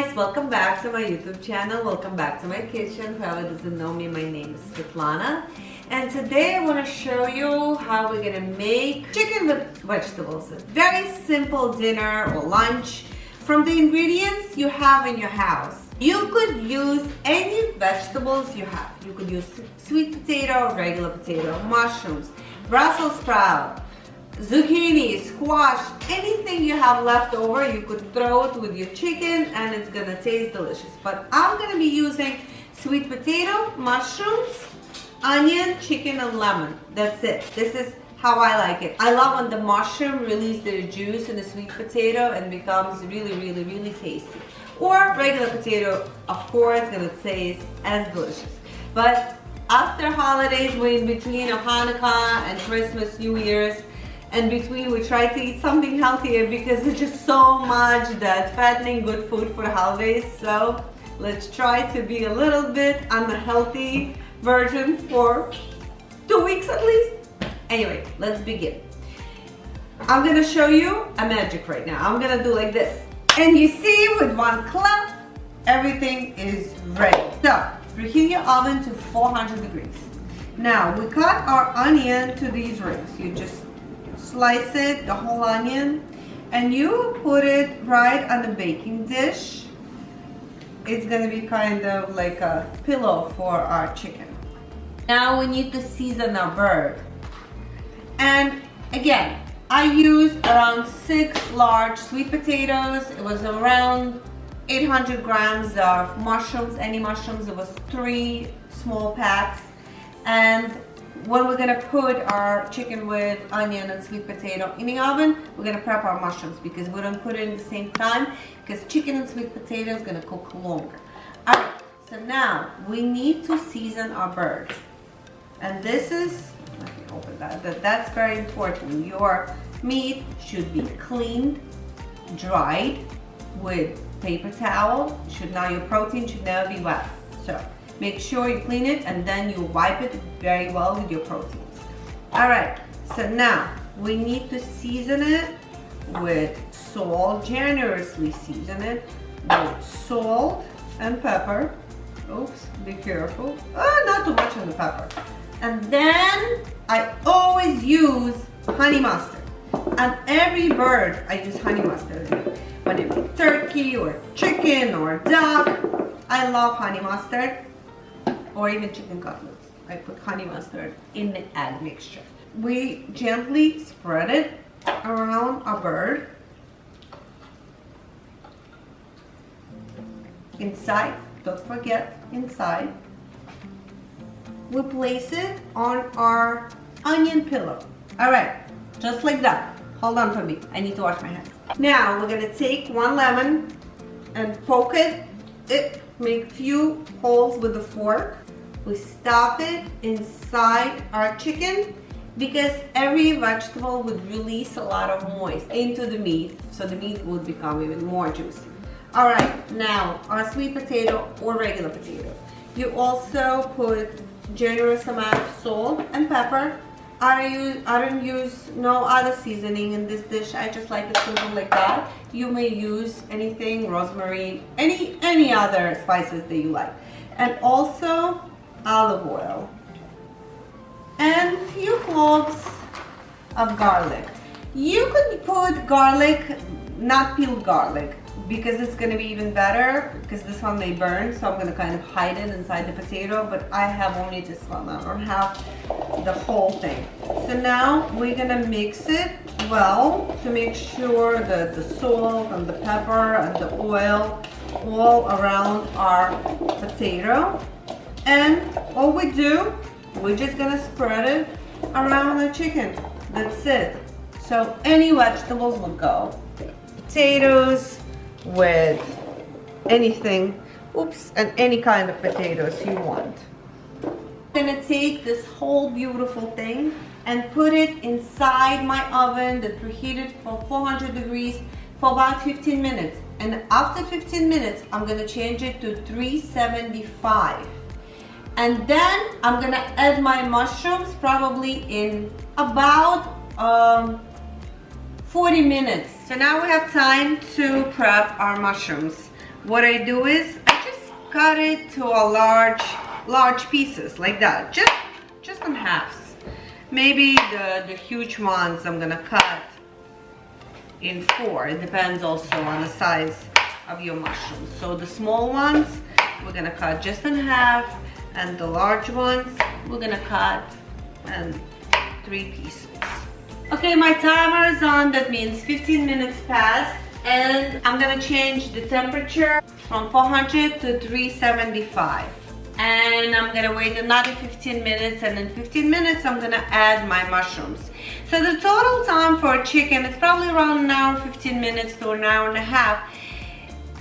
guys, welcome back to my YouTube channel. Welcome back to my kitchen. Whoever doesn't know me, my name is Svetlana. And today I want to show you how we're gonna make chicken with vegetables. A very simple dinner or lunch from the ingredients you have in your house. You could use any vegetables you have. You could use sweet potato, regular potato, mushrooms, Brussels sprout, zucchini, squash, anything you have left over, you could throw it with your chicken and it's gonna taste delicious. But I'm gonna be using sweet potato, mushrooms, onion, chicken, and lemon. That's it. This is how I like it. I love when the mushroom releases their juice in the sweet potato and becomes really tasty. Or regular potato, of course, gonna taste as delicious. But after holidays, we're in between Hanukkah and Christmas, New Year's, and between we try to eat something healthier because there's just so much that fattening good food for the holidays. So let's try to be a little bit on the healthy version for 2 weeks at least. Anyway, let's begin. I'm gonna show you a magic right now. I'm gonna do like this. And you see, with one clap, everything is ready. So preheat your oven to 400 degrees. Now we cut our onion to these rings. You just slice it, the whole onion, and you put it right on the baking dish. It's gonna be kind of like a pillow for our chicken. Now we need to season our bird. And again, I used around 6 large sweet potatoes. It was around 800 grams of mushrooms, any mushrooms. It was 3 small packs. And when we're gonna put our chicken with onion and sweet potato in the oven, we're gonna prep our mushrooms because we don't put it in the same time because chicken and sweet potato is gonna cook longer. All right, so now we need to season our bird. And this is, let me open that. That's very important. Your meat should be cleaned, dried with paper towel. Your protein should never be wet. So make sure you clean it and then you wipe it very well with your proteins. All right, so now we need to season it with salt, generously season it with salt and pepper. Oops, be careful. Oh, not too much on the pepper. And then I always use honey mustard. On every bird, I use honey mustard. When I make turkey or chicken or duck, I love honey mustard. Or even chicken cutlets. I put honey mustard in the egg mixture. We gently spread it around our bird. Inside, don't forget, inside. We place it on our onion pillow. All right, just like that. Hold on for me, I need to wash my hands. Now we're gonna take 1 lemon and poke it, make few holes with a fork. We stuff it inside our chicken because every vegetable would release a lot of moisture into the meat, so the meat would become even more juicy. All right, now our sweet potato or regular potato. You also put generous amount of salt and pepper. I don't use no other seasoning in this dish. I just like it simple like that. You may use anything, rosemary, any other spices that you like. And also olive oil and a few cloves of garlic. You could put garlic, not peeled garlic, because it's going to be even better because this one may burn, so I'm going to kind of hide it inside the potato, but I have only this one. I don't have the whole thing. So now we're going to mix it well to make sure that the salt and the pepper and the oil all around our potato. And all we do, we're just gonna spread it around the chicken. That's it. So any vegetables will go. Potatoes with anything, and any kind of potatoes you want. I'm gonna take this whole beautiful thing and put it inside my oven that preheated for 400 degrees for about 15 minutes. And after 15 minutes, I'm gonna change it to 375. And then I'm gonna add my mushrooms probably in about 40 minutes. So now we have time to prep our mushrooms. what I do is I just cut it to a large pieces like that, just in halves. Maybe the huge ones I'm gonna cut in 4. It depends also on the size of your mushrooms. So the small ones we're gonna cut just in half, and the large ones we're gonna cut in 3 pieces. Okay, my timer is on. That means 15 minutes passed, and I'm gonna change the temperature from 400 to 375. And I'm gonna wait another 15 minutes, and in 15 minutes I'm gonna add my mushrooms. So the total time for chicken is probably around an hour, 15 minutes to an hour and a half.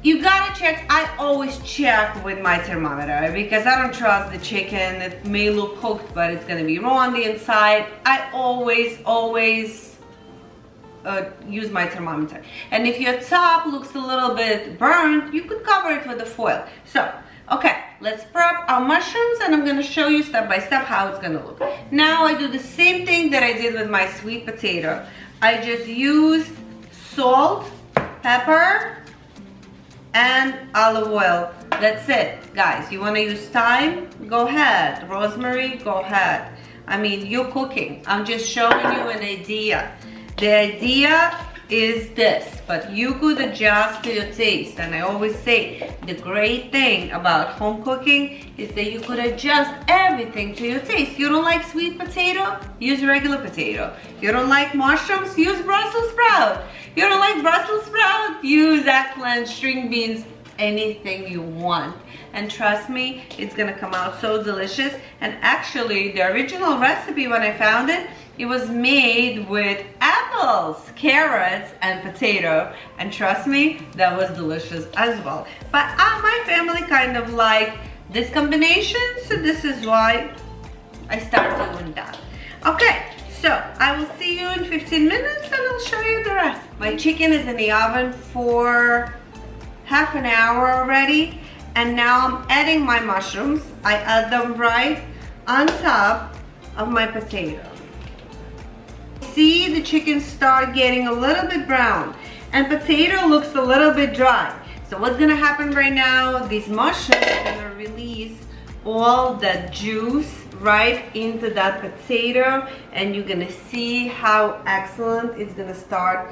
You gotta check. I always check with my thermometer because I don't trust the chicken. It may look cooked, but it's gonna be raw on the inside. I always use my thermometer. And if your top looks a little bit burnt, you could cover it with the foil. So, okay, let's prep our mushrooms, and I'm gonna show you step by step how it's gonna look. Now I do the same thing that I did with my sweet potato. I just used salt, pepper, and olive oil. That's it, guys. You want to use thyme? Go ahead. Rosemary? Go ahead. I mean, you're cooking. I'm just showing you an idea. The idea is this, but you could adjust to your taste. And I always say the great thing about home cooking is that you could adjust everything to your taste. You don't like sweet potato? Use regular potato. You don't like mushrooms? Use Brussels sprout. You don't like Brussels sprout? Use eggplant, string beans, anything you want. And trust me, it's gonna come out so delicious. And actually, the original recipe, when I found it, it was made with apples, carrots, and potato. And trust me, that was delicious as well. But my family kind of like this combination, so this is why I started doing that. Okay. So, I will see you in 15 minutes and I'll show you the rest. My chicken is in the oven for half an hour already, and now I'm adding my mushrooms. I add them right on top of my potato. See the chicken start getting a little bit brown, and potato looks a little bit dry. So what's gonna happen right now, these mushrooms are gonna release all that juice right into that potato, and you're gonna see how excellent it's gonna start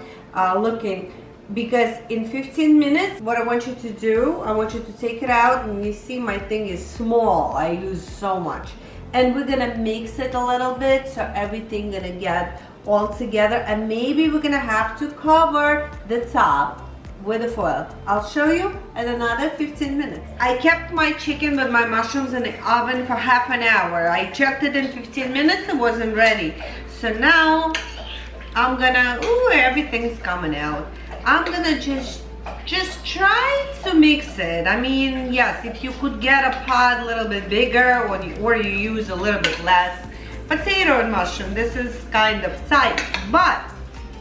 looking. Because in 15 minutes, what I want you to do, I want you to take it out, and you see my thing is small. I use so much. And we're gonna mix it a little bit so everything gonna get all together, and maybe we're gonna have to cover the top with the foil. I'll show you in another 15 minutes. I kept my chicken with my mushrooms in the oven for half an hour. I checked it in 15 minutes, it wasn't ready. So now I'm gonna, ooh, everything's coming out. I'm gonna just try to mix it. I mean, yes, if you could get a pot a little bit bigger, or you use a little bit less potato and mushroom, this is kind of tight. But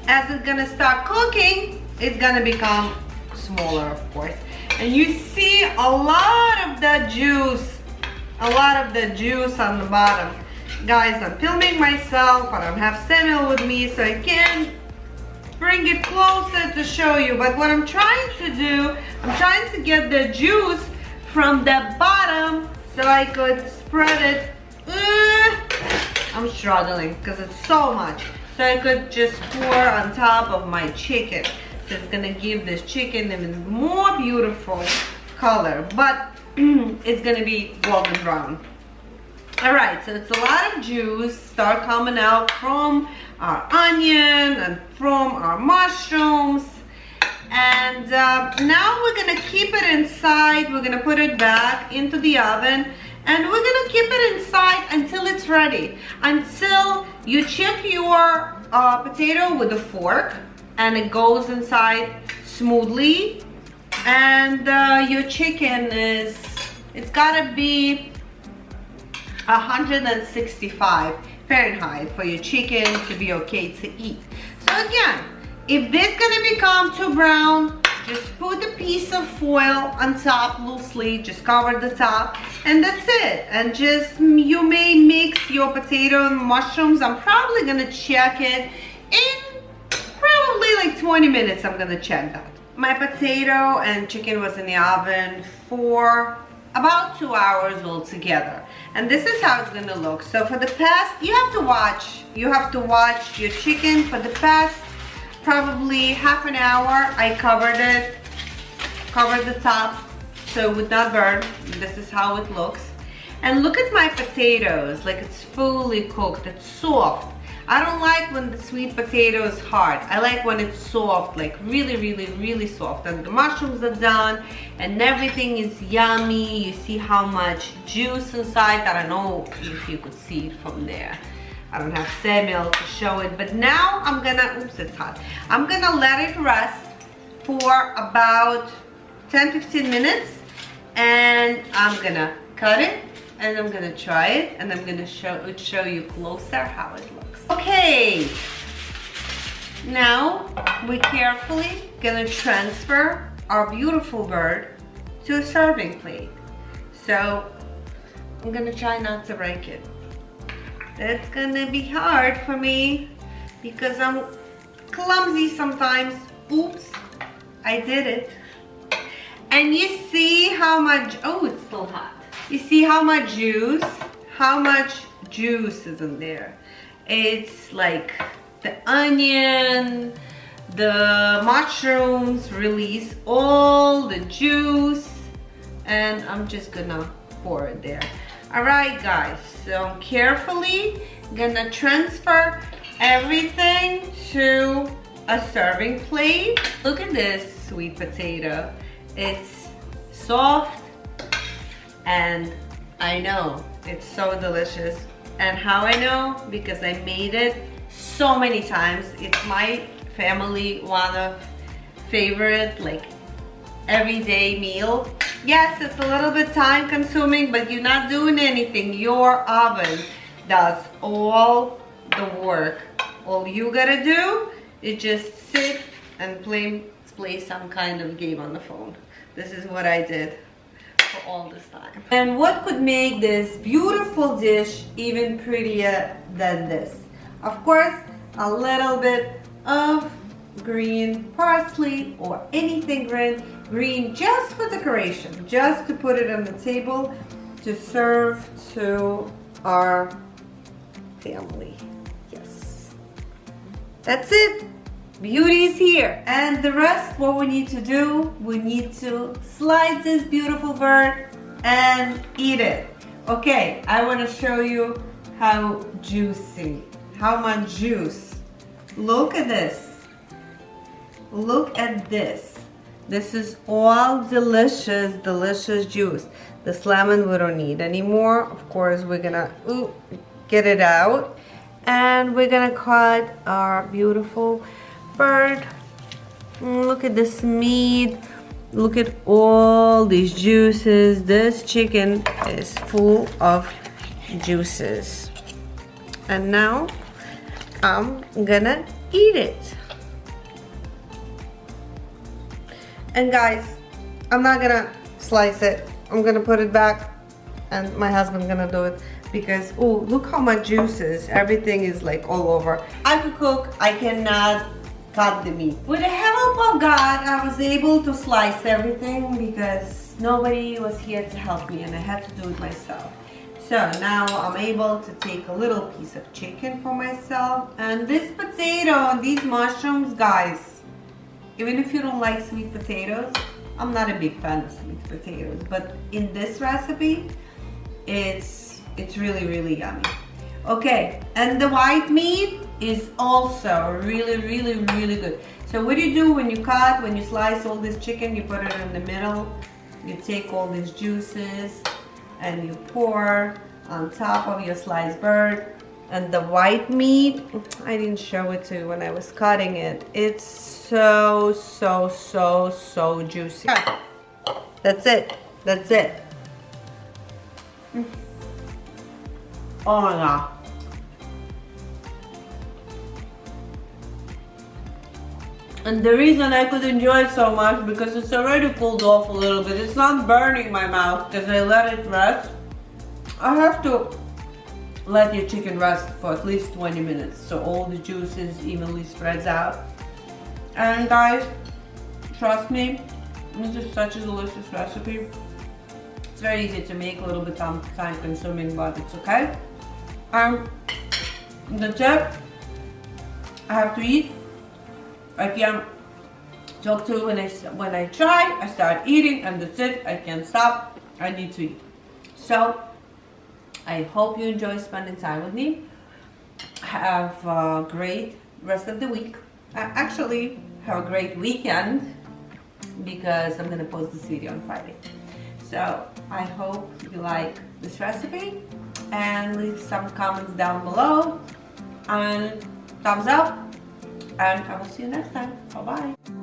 as it's gonna start cooking, it's gonna become smaller, of course. And you see a lot of that juice, on the bottom. Guys, I'm filming myself, but I don't have Samuel with me, so I can't bring it closer to show you. But what I'm trying to do, I'm trying to get the juice from the bottom so I could spread it. I'm struggling because it's so much. So I could just pour on top of my chicken. It's gonna give this chicken a more beautiful color, but it's gonna be golden brown. All right, so it's a lot of juice start coming out from our onion and from our mushrooms. And now we're gonna keep it inside. We're gonna put it back into the oven, and we're gonna keep it inside until it's ready. Until you check your potato with a fork, and it goes inside smoothly, and your chicken it's gotta be 165 Fahrenheit for your chicken to be okay to eat. So again, if this gonna become too brown, just put a piece of foil on top loosely, just cover the top, and that's it. And just, you may mix your potato and mushrooms. I'm probably gonna check it in probably like 20 minutes. I'm gonna check that. my potato and chicken was in the oven for about 2 hours altogether. And this is how it's gonna look. So for the past, you have to watch your chicken for the past probably half an hour. I covered the top so it would not burn. This is how it looks. And look at my potatoes, like it's fully cooked, it's soft. I don't like when the sweet potato is hard. I like when it's soft, like really, really, really soft. And the mushrooms are done and everything is yummy. You see how much juice inside. I don't know if you could see it from there. I don't have Samuel to show it, but now I'm gonna, oops, it's hot. I'm gonna let it rest for about 10-15 minutes and I'm gonna cut it and I'm gonna try it and I'm gonna show you closer how it looks. Okay, now we carefully gonna transfer our beautiful bird to a serving plate. So I'm gonna try not to break it. It's gonna be hard for me because I'm clumsy sometimes. Oops, I did it. And you see how much, oh, it's still hot. You see how much juice is in there. It's like the onion, the mushrooms release all the juice and I'm just gonna pour it there. All right, guys, so I'm carefully gonna transfer everything to a serving plate. Look at this sweet potato. It's soft and I know it's so delicious. And how I know? Because I made it so many times. It's my family one of favorite, like everyday meal. Yes, it's a little bit time consuming, but you're not doing anything. Your oven does all the work. All you gotta do is just sit and play some kind of game on the phone. This is what I did for all this time. And what could make this beautiful dish even prettier than this? Of course, a little bit of green parsley or anything green just for decoration, just to put it on the table to serve to our family. Yes, that's it. Beauty is here. And the rest, what we need to do, we need to slice this beautiful bird and eat it. Okay, I want to show you how juicy, how much juice. Look at this. Look at this. This is all delicious, delicious juice. This lemon we don't need anymore. Of course, we're gonna get it out. And we're gonna cut our beautiful bird. Look at this meat. Look at all these juices. This chicken is full of juices. And now I'm gonna eat it. And guys, I'm not gonna slice it. I'm gonna put it back and my husband's gonna do it because, oh, look how much juices. Everything is like all over. I could cook, I cannot cut the meat. With the help of God, I was able to slice everything because nobody was here to help me and I had to do it myself. So now I'm able to take a little piece of chicken for myself. And this potato and these mushrooms, guys, even if you don't like sweet potatoes, I'm not a big fan of sweet potatoes, but in this recipe, it's really, really yummy. Okay, and the white meat is also really, really, really good. So what do you do when you slice all this chicken, you put it in the middle, you take all these juices and you pour on top of your sliced bird. And the white meat, I didn't show it to you when I was cutting it. It's so, so, so, so juicy. That's it. That's it. Oh my God. And the reason I could enjoy it so much because it's already cooled off a little bit. It's not burning my mouth because I let it rest. I have to let your chicken rest for at least 20 minutes so all the juices evenly spreads out. And guys, Trust me, this is such a delicious recipe. It's very easy to make, a little bit time consuming, but it's okay. That's it. I have to eat. I can't talk to when I try. I start eating, and that's it. I can't stop. I need to eat. So I hope you enjoy spending time with me. Have a great rest of the week. Actually, have a great weekend, because I'm gonna post this video on Friday. So I hope you like this recipe, and leave some comments down below, and thumbs up, and I will see you next time. Bye bye.